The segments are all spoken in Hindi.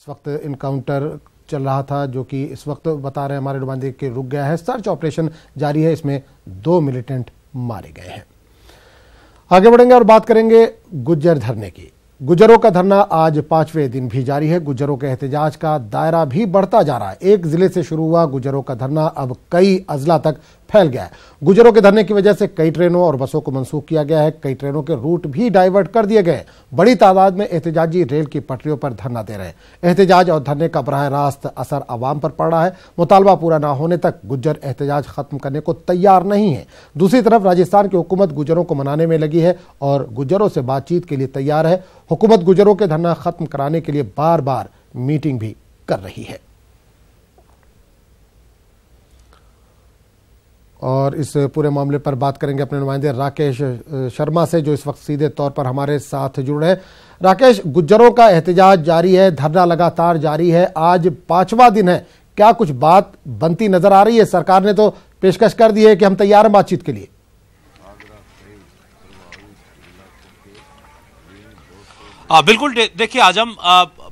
इस वक्त इनकाउंटर चल रहा था, जो कि इस वक्त बता रहे हैं हमारे नुमाइंदे के रुक गया है। सर्च ऑपरेशन जारी है, इसमें 2 मिलिटेंट मारे गए हैं। आगे बढ़ेंगे और बात करेंगे गुज्जर धरने की। गुज्जरों का धरना आज 5वें दिन भी जारी है। गुज्जरों के एहतजाज का दायरा भी बढ़ता जा रहा है। एक जिले से शुरू हुआ गुज्जरों का धरना अब कई अजला तक फैल गया है। गुज्जरों के धरने की वजह से कई ट्रेनों और बसों को मंसूख किया गया है। कई ट्रेनों के रूट भी डाइवर्ट कर दिए गए। बड़ी तादाद में एहतजाजी रेल की पटरियों पर धरना दे रहे हैं। एहतजाज और धरने का बराह रास्त असर आवाम पर पड़ रहा है। मुतालबा पूरा न होने तक गुज्जर एहतजाज खत्म करने को तैयार नहीं है। दूसरी तरफ राजस्थान की हुकूमत गुज्जरों को मनाने में लगी है और गुज्जरों से बातचीत के लिए तैयार है। हुकूमत गुज्जरों के धरना खत्म कराने के लिए बार बार मीटिंग भी कर रही है। और इस पूरे मामले पर बात करेंगे अपने नुमाइंदे राकेश शर्मा से, जो इस वक्त सीधे तौर पर हमारे साथ जुड़े हैं। राकेश, गुज्जरों का एहतजाज जारी है, धरना लगातार जारी है, आज 5वां दिन है। क्या कुछ बात बनती नजर आ रही है? सरकार ने तो पेशकश कर दी है कि हम तैयार हैं बातचीत के लिए। बिल्कुल, देखिए आज हम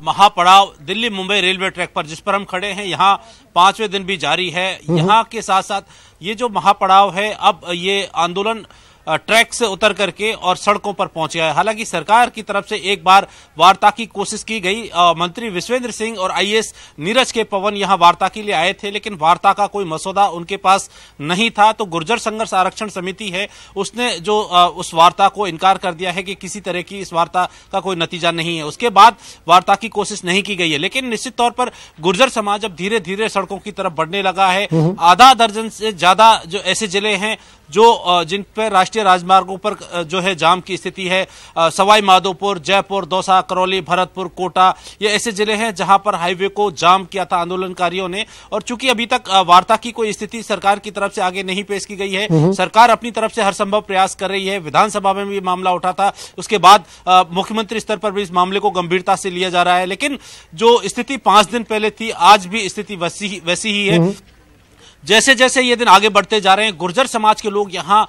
महापड़ाव दिल्ली मुंबई रेलवे ट्रैक पर जिस पर हम खड़े हैं, यहाँ 5वें दिन भी जारी है। यहाँ के साथ साथ ये जो महापड़ाव है, अब ये आंदोलन ट्रैक से उतर करके और सड़कों पर पहुंच गया है। हालांकि सरकार की तरफ से एक बार वार्ता की कोशिश की गई। मंत्री विश्वेंद्र सिंह और आईएएस नीरज के पवन यहां वार्ता के लिए आए थे, लेकिन वार्ता का कोई मसौदा उनके पास नहीं था। तो गुर्जर संघर्ष आरक्षण समिति है, उसने जो उस वार्ता को इनकार कर दिया है कि किसी तरह की इस वार्ता का कोई नतीजा नहीं है। उसके बाद वार्ता की कोशिश नहीं की गई है। लेकिन निश्चित तौर पर गुर्जर समाज अब धीरे धीरे सड़कों की तरफ बढ़ने लगा है। आधा दर्जन से ज्यादा जो ऐसे जिले हैं जो जिन पर राष्ट्रीय राजमार्गों पर जो है जाम की स्थिति है, सवाई माधोपुर, जयपुर, दौसा, करौली, भरतपुर, कोटा, ये ऐसे जिले हैं जहां पर हाईवे को जाम किया था आंदोलनकारियों ने। और चूंकि अभी तक वार्ता की कोई स्थिति सरकार की तरफ से आगे नहीं पेश की गई है, सरकार अपनी तरफ से हर संभव प्रयास कर रही है। विधानसभा में भी मामला उठा था, उसके बाद मुख्यमंत्री स्तर पर भी इस मामले को गंभीरता से लिया जा रहा है। लेकिन जो स्थिति 5 दिन पहले थी, आज भी स्थिति वैसी ही है। जैसे जैसे ये दिन आगे बढ़ते जा रहे हैं, गुर्जर समाज के लोग यहाँ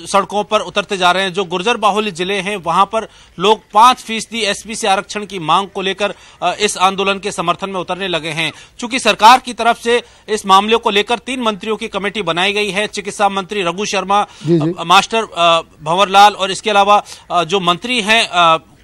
सड़कों पर उतरते जा रहे हैं। जो गुर्जर बाहुल्य जिले हैं, वहां पर लोग 5% एसपीसी आरक्षण की मांग को लेकर इस आंदोलन के समर्थन में उतरने लगे हैं। चूंकि सरकार की तरफ से इस मामले को लेकर 3 मंत्रियों की कमेटी बनाई गई है। चिकित्सा मंत्री रघु शर्मा, मास्टर भंवरलाल और इसके अलावा जो मंत्री हैं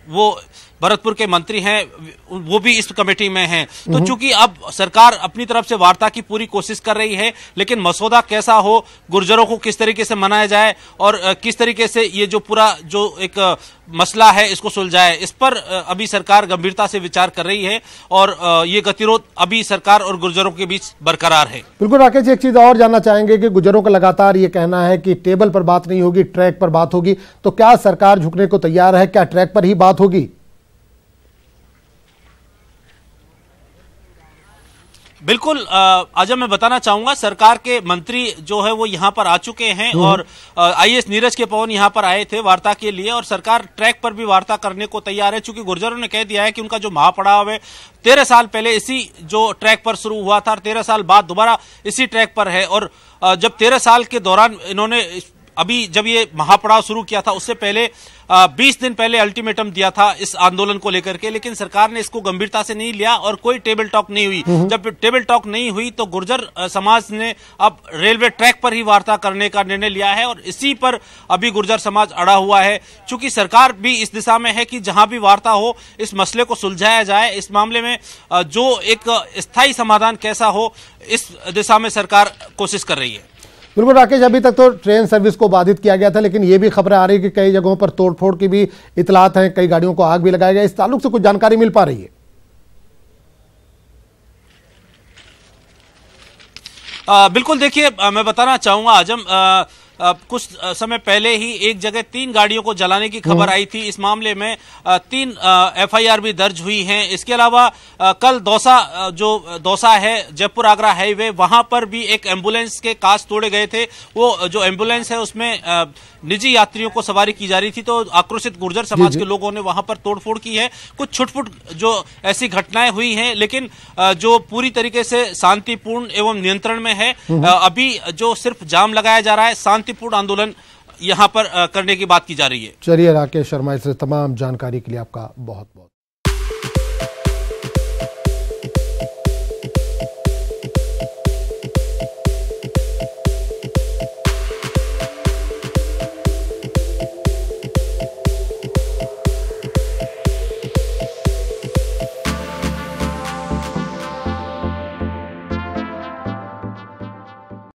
वो भरतपुर के मंत्री हैं, वो भी इस कमेटी में हैं। तो चूंकि अब सरकार अपनी तरफ से वार्ता की पूरी कोशिश कर रही है, लेकिन मसौदा कैसा हो, गुर्जरों को किस तरीके से मनाया जाए और किस तरीके से ये जो पूरा जो एक मसला है इसको सुलझाए, इस पर अभी सरकार गंभीरता से विचार कर रही है। और ये गतिरोध अभी सरकार और गुर्जरों के बीच बरकरार है। बिल्कुल राकेश, एक चीज और जानना चाहेंगे कि गुर्जरों का लगातार ये कहना है कि टेबल पर बात नहीं होगी, ट्रैक पर बात होगी। तो क्या सरकार झुकने को तैयार है? क्या ट्रैक पर ही बात होगी? बिल्कुल, आज मैं बताना चाहूंगा, सरकार के मंत्री जो है वो यहाँ पर आ चुके हैं और आईएएस नीरज के पवन यहाँ पर आए थे वार्ता के लिए, और सरकार ट्रैक पर भी वार्ता करने को तैयार है। चूंकि गुर्जरों ने कह दिया है कि उनका जो महापड़ाव है 13 साल पहले इसी जो ट्रैक पर शुरू हुआ था और 13 साल बाद दोबारा इसी ट्रैक पर है। और जब 13 साल के दौरान इन्होंने अभी जब ये महापड़ाव शुरू किया था, उससे पहले 20 दिन पहले अल्टीमेटम दिया था इस आंदोलन को लेकर के, लेकिन सरकार ने इसको गंभीरता से नहीं लिया और कोई टेबल टॉक नहीं हुई। जब टेबल टॉक नहीं हुई तो गुर्जर समाज ने अब रेलवे ट्रैक पर ही वार्ता करने का निर्णय लिया है और इसी पर अभी गुर्जर समाज अड़ा हुआ है। चूंकि सरकार भी इस दिशा में है कि जहां भी वार्ता हो, इस मसले को सुलझाया जाए। इस मामले में जो एक स्थायी समाधान कैसा हो, इस दिशा में सरकार कोशिश कर रही है। बिल्कुल राकेश, अभी तक तो ट्रेन सर्विस को बाधित किया गया था, लेकिन ये भी खबरें आ रही है कि कई जगहों पर तोड़फोड़ की भी इतलात हैं, कई गाड़ियों को आग भी लगाया गया। इस ताल्लुक से कुछ जानकारी मिल पा रही है? बिल्कुल, देखिए मैं बताना चाहूंगा आजम, कुछ समय पहले ही एक जगह 3 गाड़ियों को जलाने की खबर आई थी। इस मामले में 3 एफआईआर भी दर्ज हुई हैं। इसके अलावा कल दौसा है जयपुर आगरा हाईवे, वहां पर भी एक एम्बुलेंस के कांच तोड़े गए थे। वो जो एम्बुलेंस है उसमें निजी यात्रियों को सवारी की जा रही थी, तो आक्रोशित गुर्जर समाज के लोगों ने वहां पर तोड़फोड़ की है। कुछ छुटपुट जो ऐसी घटनाएं हुई हैं, लेकिन जो पूरी तरीके से शांतिपूर्ण एवं नियंत्रण में है। अभी जो सिर्फ जाम लगाया जा रहा है, शांतिपूर्ण आंदोलन यहां पर करने की बात की जा रही है। चलिए राकेश शर्मा, इस तमाम जानकारी के लिए आपका बहुत बहुत